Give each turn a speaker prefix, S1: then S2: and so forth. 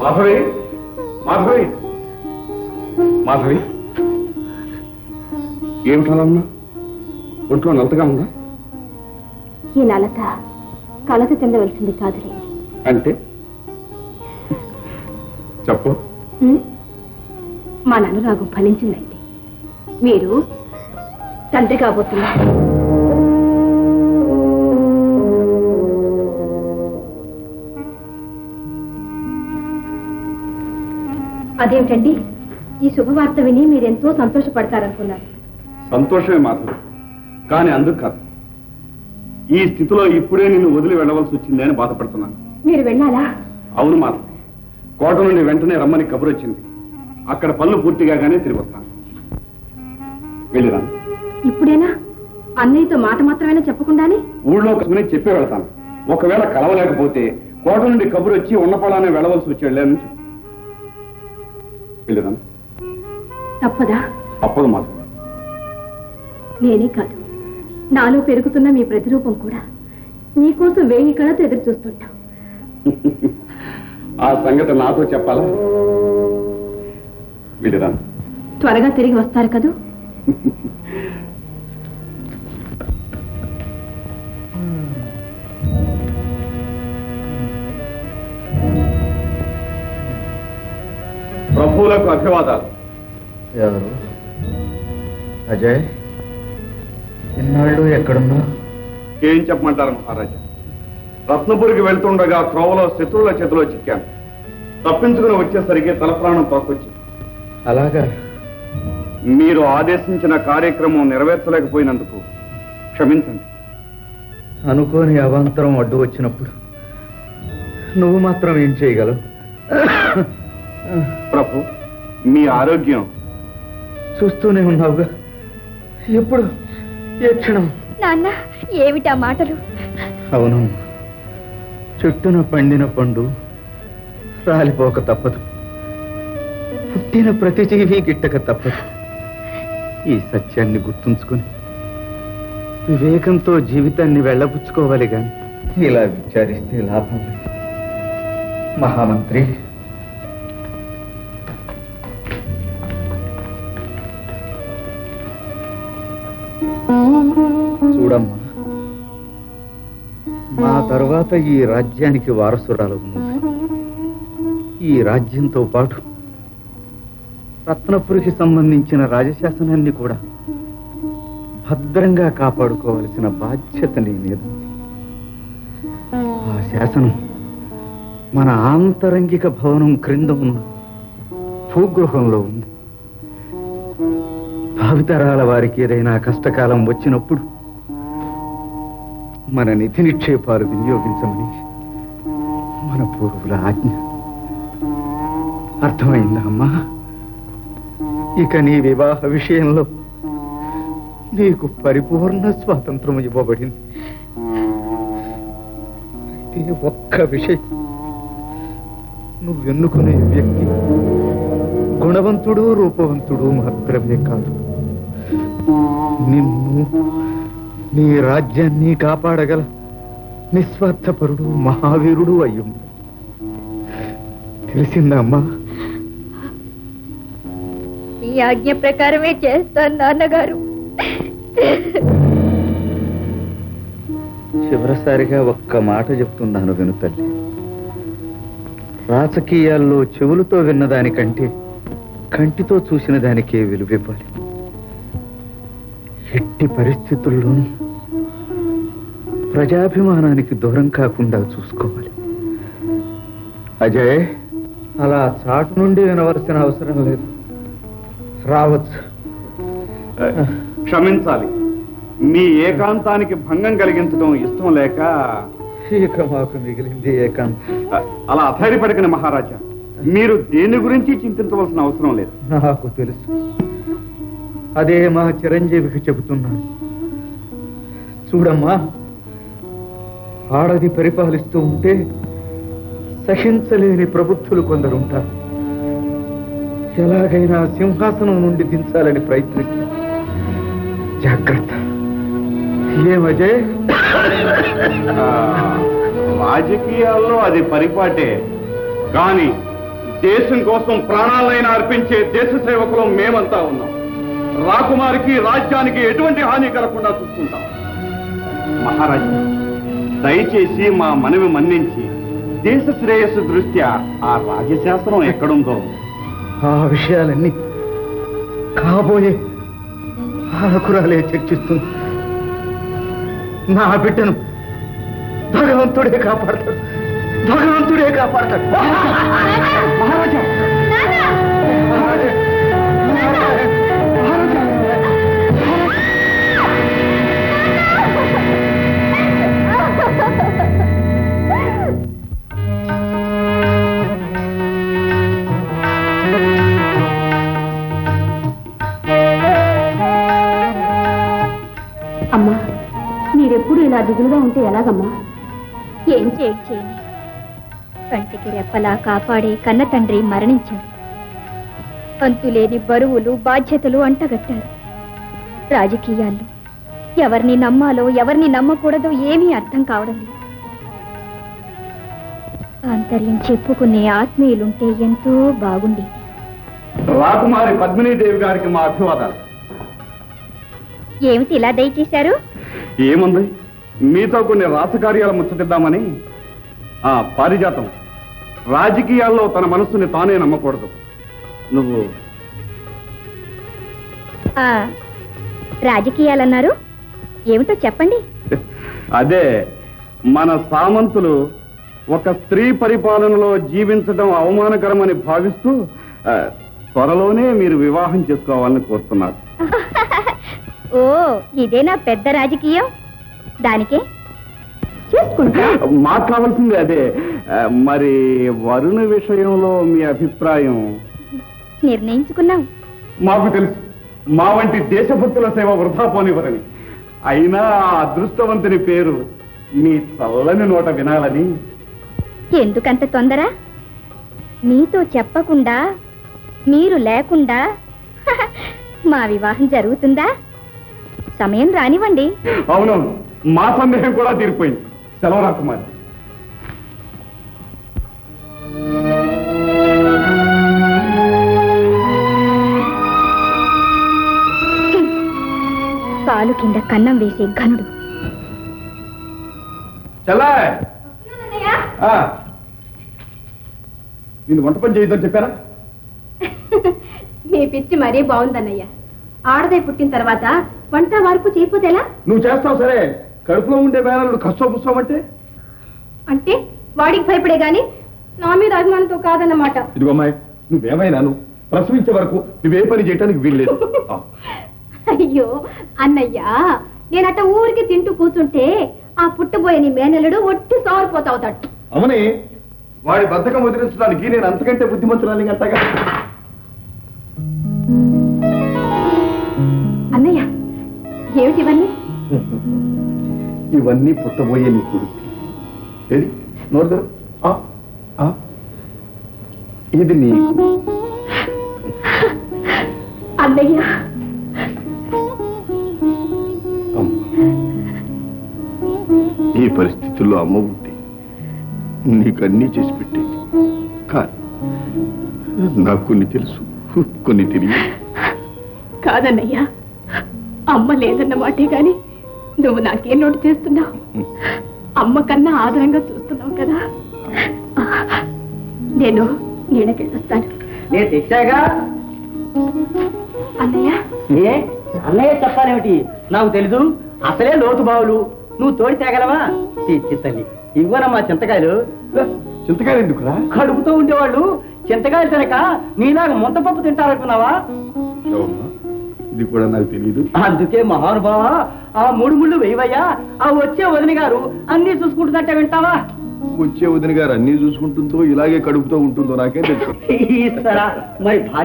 S1: మాధవి మాధవి మాధవి ఏమిటలా ఉన్నా? ఒంట్లో నలతగా ఉందా?
S2: ఈ నలత కలత చెందవలసింది కాదులే.
S1: అంటే చెప్పు.
S2: మా అనురాగం ఫలించిందండి. మీరు తండ్రి కాబోతున్నారు. అదేమిటండి, ఈ శుభవార్త విని మీరెంతో సంతోషపడతారనుకున్నారు.
S1: సంతోషమే మాధవి, కానీ అందుకు కాదు. ఈ స్థితిలో ఇప్పుడే నిన్ను వదిలి వెళ్ళవలసి వచ్చింది అని బాధపడుతున్నాను.
S2: మీరు వెళ్ళాలా?
S1: అవును మాధవి, కోట నుండి వెంటనే రమ్మని కబురు వచ్చింది. అక్కడ పనులు పూర్తిగానే తిరిగి వస్తాను. వెళ్ళిరాను.
S2: ఇప్పుడేనా? అన్నయ్యతో మాట మాత్రమేనా చెప్పకుండానే?
S1: ఊళ్ళో కసుకుని చెప్పి వెళ్తాను. ఒకవేళ కలవలేకపోతే కోట నుండి కబురు వచ్చి ఉన్నపడానే వెళ్ళవలసి వచ్చాడులే అని చెప్పు. వెళ్ళిరాను.
S2: తప్పదా?
S1: తప్పదు మాధవి.
S2: నేనే కాదు, నాలో పెరుగుతున్న మీ ప్రతిరూపం కూడా మీకోసం 1000 కళతో ఎదురు చూస్తుంటాం.
S1: ఆ సంగతి నాతో చెప్పాలా? వెళ్ళిరాను.
S2: త్వరగా తిరిగి వస్తారు కదూ?
S1: ప్రభువులకు అభివాదాలు.
S3: ఎవరు? అజయ్, ఇన్నాళ్ళు ఎక్కడున్నా?
S1: ఏం చెప్పమంటారు మహారాజా? రత్నపురికి వెళ్తుండగా త్రోవలో శత్రువుల చేతిలో చిక్కాను. తప్పించుకుని వచ్చేసరికి తలప్రాణం తోకొచ్చి.
S3: అలాగా?
S1: మీరు ఆదేశించిన కార్యక్రమం నెరవేర్చలేకపోయినందుకు క్షమించండి.
S3: అనుకోని అవాంతరం అడ్డు వచ్చినప్పుడు నువ్వు మాత్రం ఏం చేయగలవు?
S1: ప్రభు, మీ ఆరోగ్యం
S3: చూస్తూనే ఉన్నావుగా. ఎప్పుడు, ఏ క్షణం?
S2: నాన్న, ఏమిటా మాటలు?
S3: అవును, చెట్టున పండిన పండు రాలిపోక తప్పదు. పుట్టిన ప్రతి జీవి గిట్టక తప్పదు. ఈ సత్యాన్ని గుర్తుంచుకొని వివేకంతో జీవితాన్ని వెళ్ళబుచ్చుకోవాలి గాని ఇలా విచారిస్తే లాభం లేదు. మహామంత్రి, చూడమ్మా, మా తర్వాత ఈ రాజ్యానికి వారసురాలు నువ్వు. ఈ రాజ్యంతో పాటు రత్నపురికి సంబంధించిన రాజశాసనాన్ని కూడా భద్రంగా కాపాడుకోవలసిన బాధ్యత నీ మీద ఉంది. ఆ శాసనం మన ఆంతరంగిక భవనం క్రింద ఉన్న భూగృహంలో ఉంది. భావితరాల వారికి ఏదైనా కష్టకాలం వచ్చినప్పుడు మన నిధి నిక్షేపాలు వినియోగించమని మన పూర్వుల ఆజ్ఞ. అర్థమైందా అమ్మా? ఇక నీ వివాహ విషయంలో నీకు పరిపూర్ణ స్వాతంత్రం ఇవ్వబడింది. అయితే ఒక్క విషయం, నువ్వు ఎన్నుకునే వ్యక్తి గుణవంతుడు రూపవంతుడు మాత్రమే కాదు, నిన్ను నీ రాజ్యాన్ని కాపాడగల నిస్వార్థపరుడు మహావీరుడు అయ్యుంది. తెలిసిందా అమ్మా?
S2: ఈ ఆజ్ఞ ప్రకారమే చేస్తాను నాన్నగారు.
S3: చివరిసారిగా ఒక్క మాట చెప్తున్నాను విను తల్లి. రాజకీయాల్లో చెవులతో విన్నదానికంటే కంటితో చూసిన దానికే విలువివ్వాలి. ఎట్టి పరిస్థితుల్లోనూ ప్రజాభిమానానికి దూరం కాకుండా చూసుకోవాలి. అజయ్, అలా చాటు నుండి వినవలసిన అవసరం లేదు, రావచ్చు.
S1: క్షమించాలి, మీ ఏకాంతానికి భంగం కలిగించడం ఇష్టం లేక.
S3: ఇక మాకు మిగిలింది ఏకాంతం.
S1: అలా అధైర్యపడకని మహారాజా, మీరు దేని గురించి చింతించవలసిన అవసరం లేదు.
S3: నాకు తెలుసు, అదే మా చిరంజీవికి చెబుతున్నాను. చూడమ్మా, ఆడది పరిపాలిస్తూ ఉంటే సహించలేని ప్రబుద్ధులు కొందరుంటారు. ఎలాగైనా సింహాసనం నుండి దించాలని ప్రయత్నిస్తారు. జాగ్రత్త. ఏమజయ్?
S1: రాజకీయాల్లో అది పరిపాటే, కానీ దేశం కోసం ప్రాణాలైనా అర్పించే దేశ సేవకులు మేమంతా ఉన్నాం. రాకుమారికి రాజ్యానికి ఎటువంటి హాని కలగకుండా చూసుకుంటాం. మహారాజా, దయచేసి మా మనవి మన్నించి దేశ శ్రేయస్సు దృష్ట్యా ఆ రాజశాస్త్రం ఎక్కడుందో
S3: ఆ విషయాలన్నీ కాబోయే పాలకురాలే చర్చిస్తుంది. నా బిడ్డను భగవంతుడే కాపాడతాడు, భగవంతుడే కాపాడతాడు. మహారాజా,
S2: అమ్మా, మీరెప్పుడు ఇలా దిగులుగా ఉంటే ఎలాగమ్మా?
S4: ఏం చేయని కంటికి రెప్పలా కాపాడే కన్న తండ్రి మరణించాడు. అంతులేని బరువులు బాధ్యతలు అంటగట్టారు. రాజకీయాల్లో ఎవరిని నమ్మాలో ఎవరిని నమ్మకూడదో ఏమీ అర్థం కావడం లేదు. ఆంతర్యం చెప్పుకునే ఆత్మీయులుంటే ఎంతో బాగుండేది.
S1: రాకుమారి పద్మినీదేవి గారికి మా అభివాదాలు.
S4: ఏమిటి ఇలా దయచేశారు?
S1: ఏముంది, మీతో కొన్ని రాసకార్యాలు ముచ్చటిద్దామని. పారిజాతం, రాజకీయాల్లో తన మనస్సుని తానే నమ్మకూడదు. నువ్వు
S4: రాజకీయాలన్నారు, ఏమిటో చెప్పండి.
S1: అదే, మన సామంతులు ఒక స్త్రీ పరిపాలనలో జీవించడం అవమానకరమని భావిస్తూ త్వరలోనే మీరు వివాహం చేసుకోవాలని కోరుతున్నారు.
S4: ఓ, ఇదేనా పెద్ద రాజకీయం? దానికే
S2: చేసుకుంటా.
S1: మాకు కావాల్సింది అదే. మరి వరుణ విషయంలో మీ అభిప్రాయం?
S4: నిర్ణయించుకున్నాం.
S1: మాకు తెలుసు, మా వంటి దేశభక్తుల సేవ వృధా పోనివ్వరని. అయినా ఆ అదృష్టవంతుని పేరు మీ చల్లని నోట వినాలని.
S4: ఎందుకంత తొందర? మీతో చెప్పకుండా, మీరు లేకుండా మా వివాహం జరుగుతుందా? సమయం రానివ్వండి.
S1: అవునవును, మా సందేహం కూడా తీరిపోయింది. సెలవు రాకుమారి.
S4: పాలు కింద కన్నం వేసే ఘనుడు.
S1: చల్లా, నేను వంట పని చేయొద్దని చెప్పారా?
S2: నీ పిచ్చి మరీ బాగుందన్నయ్య. ఆడదై పుట్టిన తర్వాత వంట వార్పు చేయపోతేలా?
S1: నువ్వు చేస్తావు సరే, కడుపులో ఉండే వేళలు కష్టం పుస్తామంటే
S2: అంటే వాడికి భయపడే గాని నా మీద అభిమానంతో కాదన్నమాట.
S1: ఇదిగో అమ్మాయి, నువ్వేమైనాను ప్రసవించే వరకు నువ్వే పని చేయడానికి వీల్లేదు.
S2: అయ్యో అన్నయ్య, నేనట ఊరికి తింటూ కూర్చుంటే ఆ పుట్టబోయే నీ మేనల్లుడు ఒట్టి సోరిపోతావుతాడు.
S1: అవునే, వాడి బద్ధకం వదిలించడానికి నేను అంతకంటే బుద్ధిమంతురాలి అంటగా.
S2: అన్నయ్య, ఏమిటి ఇవన్నీ?
S1: ఇవన్నీ పుట్టబోయే నీ కొడుకు. ఏది నోరు? ఇది నీ
S2: అన్నయ్య.
S1: ఈ పరిస్థితుల్లో అమ్మ ఉంటే నీకన్నీ చేసి పెట్టేది. కానీ నాకు కొన్ని తెలుసు, కొన్ని తెలియదు.
S2: కాదన్నయ్యా, అమ్మ లేదన్న మాటే గాని నువ్వు నాకేం నోటు చేస్తున్నావు? అమ్మ కన్నా ఆదరంగా చూస్తున్నావు కదా. నేను నీడకెళ్ళొస్తాను.
S5: నేను తెచ్చాగా.
S2: అన్నయ్య,
S5: ఏ అన్నయ్య చెప్పాలేమిటి? నాకు తెలుసు, అసలే లోతు బావులు. నువ్వు తోడి తేగలవా? తెచ్చి తల్లి, ఇవ్వనమ్మా చింతకాయలు.
S1: చింతకాయలు ఎందుకురా?
S5: కడుపుతో ఉండేవాళ్ళు చింతకాయలు తినక నీలాగా ముంతపప్పు తింటారనుకున్నావా?
S1: ఇది కూడా నాకు తెలియదు.
S5: అందుకే మహానుభావ, ఆ 3 ముళ్ళు వేయవయ్యా. ఆ వచ్చే వదిన గారు అన్ని చూసుకుంటున్నట్టే వింటావా?
S1: వచ్చే వదిన గారు అన్ని చూసుకుంటుందో ఇలాగే కడుపుతో ఉంటుందో నాకేం తెలుసు.
S5: మరి భార్య